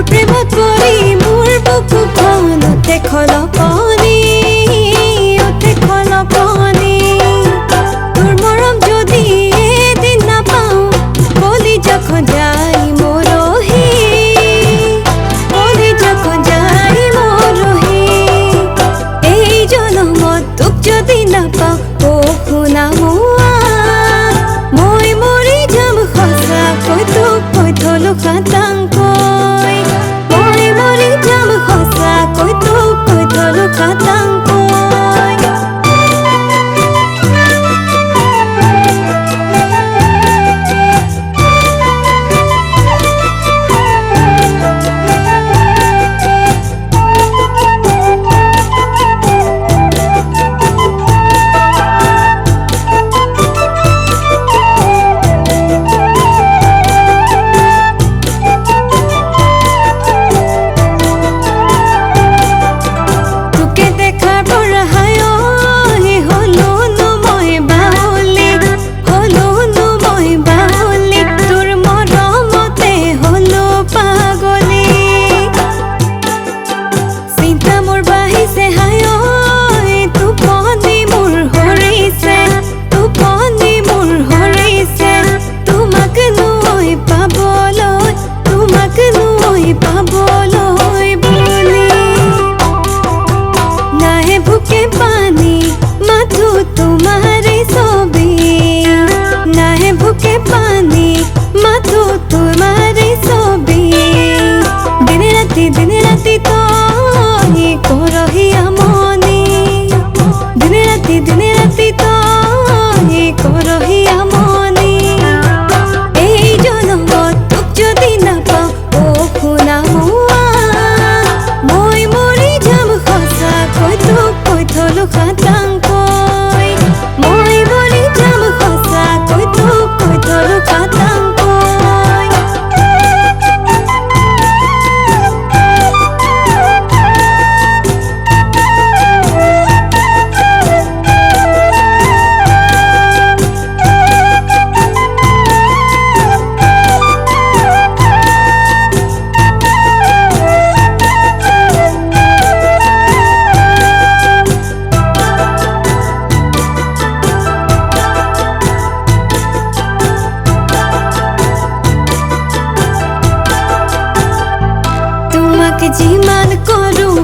প্ৰেমত পৰি মোৰ বুকুখন উঠে খলকনি, উঠে খলকনি। তোৰ মৰম যদি এদিন নাপাওঁ, কলিজা খজাই মৰহি, কলিজা খজাই মৰহি। এই জনমত তোক যদি নাপাওঁ, অ শুনা মোৱা, মই মৰি যাম সঁচাকৈ তোক কৈ থলো খাটাংকৈ। মই মৰি যাম সঁচাকৈ তোক কৈ থলো খাটাংকৈ। যিমান কৰোঁ